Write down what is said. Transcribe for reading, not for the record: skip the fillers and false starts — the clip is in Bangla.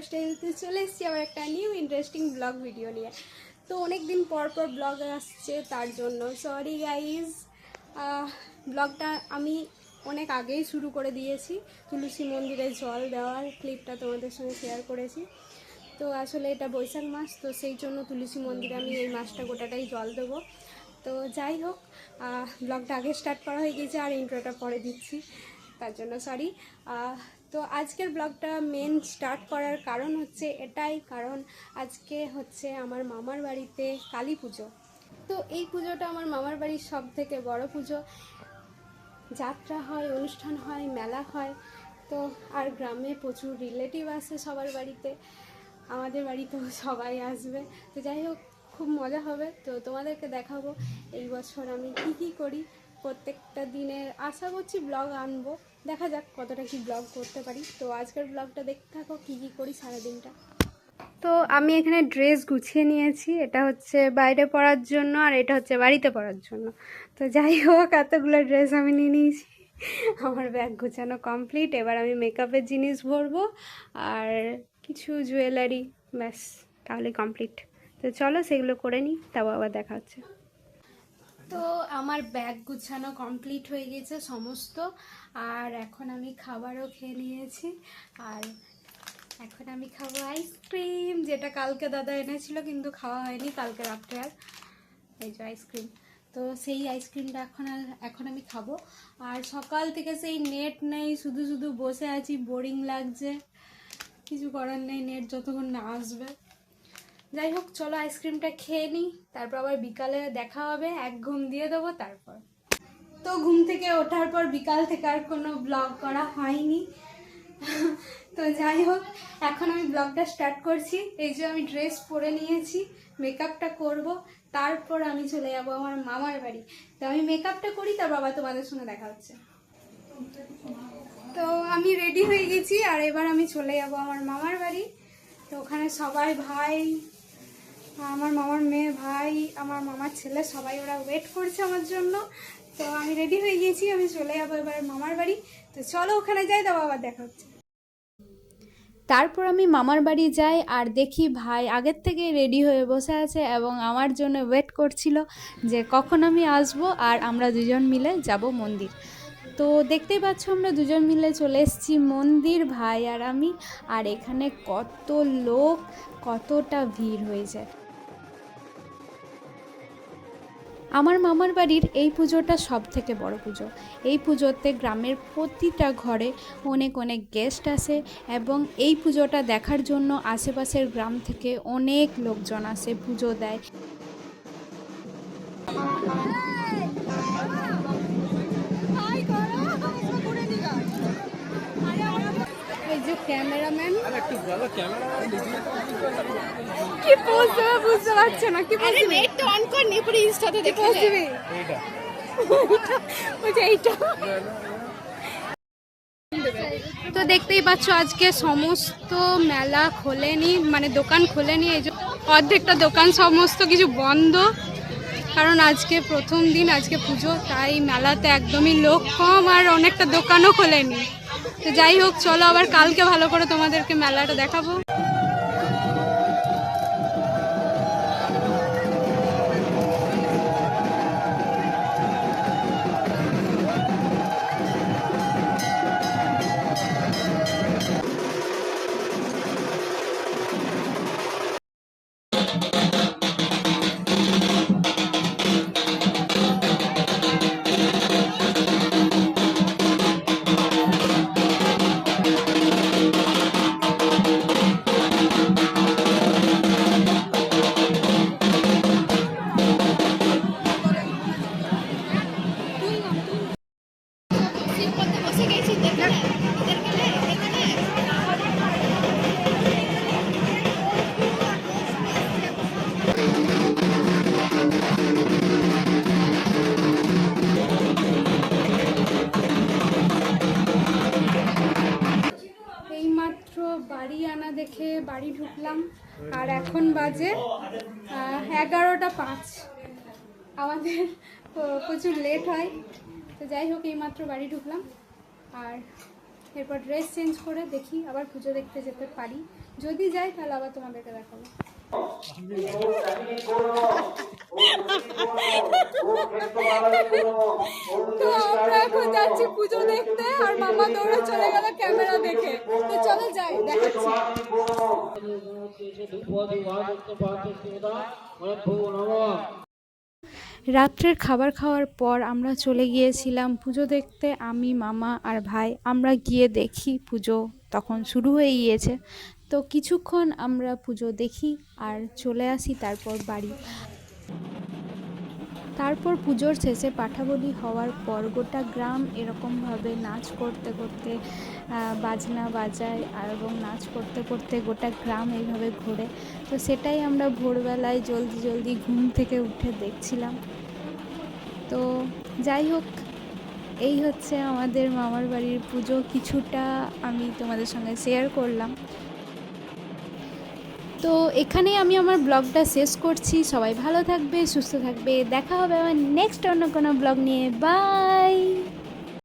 লাইফস্টাইলতে চলে এসেছি আবার একটা নিউ ইন্টারেস্টিং ব্লগ ভিডিও নিয়ে। তো অনেক দিন পর ব্লগ আসছে, তার জন্য সরি গাইজ। ব্লগটা আমি অনেক আগেই শুরু করে দিয়েছি। তুলসী মন্দিরে জল দেওয়ার ক্লিপটা তোমাদের সঙ্গে শেয়ার করেছি। তো আসলে এটা বৈশাখ মাস, তো সেই জন্য তুলসী মন্দিরে আমি এই মাসটা গোটাটাই জল দেবো। তো যাই হোক, ব্লগটা আগে স্টার্ট করা হয়ে গেছে আর ইন্ট্রোটা পরে দিচ্ছি, তার জন্য সরি। তো আজকের ব্লগটা মেন স্টার্ট করার কারণ হচ্ছে এটাই, কারণ আজকে হচ্ছে আমার মামার বাড়িতে কালী পুজো। তো এই পুজোটা আমার মামার বাড়ির সব থেকে বড় পুজো। যাত্রা হয়, অনুষ্ঠান হয়, মেলা হয়। তো আর গ্রামে প্রচুর রিলেটিভ আসে সবার বাড়িতে, আমাদের বাড়িতেও সবাই আসবে। তো যাই হোক, খুব মজা হবে। তো তোমাদেরকে দেখাবো এই বছর আমি কি করি। প্রত্যেকটা দিনের আশা করছি ব্লগ আনবো, দেখা যাক কতটা কি ব্লগ করতে পারি। তো আজকের ব্লগটা দেখতে থাকো কি করি সারাদিনটা। তো আমি এখানে ড্রেস গুছিয়ে নিয়েছি, এটা হচ্ছে বাইরে পরার জন্য আর এটা হচ্ছে বাড়িতে পরার জন্য। তো যাই হোক, এতগুলো ড্রেস আমি নিয়ে নিয়েছি, আমার ব্যাগ গুছানো কমপ্লিট। এবার আমি মেকআপের জিনিস ভরবো আর কিছু জুয়েলারি, ব্যাস তাহলে কমপ্লিট। তো চলো সেগুলো করে নিই, তাও আবার দেখা হচ্ছে। তো আমার ব্যাগ গুছানো কমপ্লিট হয়ে গেছে সমস্ত, আর এখন আমি খাবারও খেয়ে নিয়েছি। আর এখন আমি খাবো আইসক্রিম, যেটা কালকে দাদা এনেছিল কিন্তু খাওয়া হয়নি কালকে রাত্রে। আর এই যে আইসক্রিম, তো সেই আইসক্রিমটা এখন আমি খাবো। আর সকাল থেকে সেই নেট নেই, শুধু শুধু বসে আছি, বোরিং লাগছে, কিছু করার নেই, নেট যতক্ষণ না আসবে। যাই হোক, চলো আইসক্রিমটা খেয়ে নিই, তারপর আবার বিকালে দেখা হবে। এক ঘুম দিয়ে দেবো তারপর। তো ঘুম থেকে ওঠার পর বিকাল থেকে আর কোনো ব্লগ করা হয়নি। তো যাই হোক, এখন আমি ব্লগটা স্টার্ট করছি। এই যে আমি ড্রেস পরে নিয়েছি, মেকআপটা করব, তারপর আমি চলে যাব আমার মামার বাড়ি। তো আমি মেকআপটা করি, তার বাবা তোমাদের সঙ্গে দেখা হচ্ছে। তো আমি রেডি হয়ে গেছি, আর এবার আমি চলে যাব আমার মামার বাড়ি। তো ওখানে সবাই, ভাই, আমার মামার মেয়ে, ভাই, আমার মামার ছেলে, সবাই ওরা ওয়েট করছে আমার জন্য। তো আমি রেডি হয়ে গেছি, আমি চলে যাবো এবার মামার বাড়ি। তো চলো ওখানে যাই, তারপর আবার দেখা হচ্ছে। তারপর আমি মামার বাড়ি যাই আর দেখি ভাই আগের থেকে রেডি হয়ে বসে আছে এবং আমার জন্য ওয়েট করছিল যে কখন আমি আসব আর আমরা দুজন মিলে যাব মন্দির। তো দেখতেই পাচ্ছ আমরা দুজন মিলে চলে এসেছি মন্দির, ভাই আর আমি। আর এখানে কত লোক, কতটা ভিড় হয়েছে। আমার মামার বাড়ির এই পুজোটা সব থেকে বড় পুজো। এই পুজোতে গ্রামের প্রতিটা ঘরে অনেক অনেক গেস্ট আসে এবং এই পুজোটা দেখার জন্য আশেপাশের গ্রাম থেকে অনেক লোকজন আসে, পুজো দেয়। এই যে ক্যামেরাম্যান কি পোজ দেবে বুঝতে পারছে না, কি পোজ দিবি? নেট অন কর, নি পুরো ইনস্টাতে দেখে পোজ দিবি। এইটা ওই যে এইটা। তো দেখতেই পাচ্ছ আজকে সমস্ত মেলা খোলেনি, মানে দোকান খোলেনি। এই যে অর্ধেকটা দোকান সমস্ত কিছু বন্ধ, কারণ আজকে প্রথম দিন, আজকে পুজো, তাই মেলাতে একদমই লোক কম আর অনেকটা দোকানও খোলেনি। তো যাই হোক, চলো আবার কালকে ভালো করে তোমাদেরকে মেলাটা দেখাবো। এইমাত্র বাড়ি আনা দেখে বাড়ি ঢুকলাম, আর এখন বাজে 11:05। আমাদের প্রচুর লেট হয়। তো যাই হোক, এইমাত্র বাড়ি ঢুকলাম। আর এরপর ড্রেস চেঞ্জ করে দেখি আবার পুজো দেখতে যেতে পারি। যদি যাই তাহলে আবার তোমাদেরকে দেখাবো। তো আমরা এখন যাচ্ছি পুজো দেখতে, আর মামা দৌড়ে চলে গেল ক্যামেরা দেখে। তো চলো যাই, দেখাচ্ছি। রাত্রের খাবার খাওয়ার পর আমরা চলে গিয়েছিলাম পুজো দেখতে, আমি, মামা আর ভাই। আমরা গিয়ে দেখি পুজো তখন শুরু হয়ে গিয়েছে। তো কিছুক্ষণ আমরা পুজো দেখি আর চলে আসি তারপর বাড়ি। তারপর পুজোর শেষে পাঠাবলি হওয়ার পর গোটা গ্রাম এরকমভাবে নাচ করতে করতে বাজনা বাজায় এবং নাচ করতে করতে গোটা গ্রাম এইভাবে ঘোরে। তো সেটাই আমরা ভোরবেলায় জলদি জলদি ঘুম থেকে উঠে দেখছিলাম। তো যাই হোক, এই হচ্ছে আমাদের মামার বাড়ির পুজো। কিছুটা আমি তোমাদের সঙ্গে শেয়ার করলাম। তো এখানেই আমি আমার ব্লগটা শেষ করছি। সবাই ভালো থাকবে, সুস্থ থাকবে। দেখা হবে আমার নেক্সট অন্য কোনো ব্লগ নিয়ে। বাই।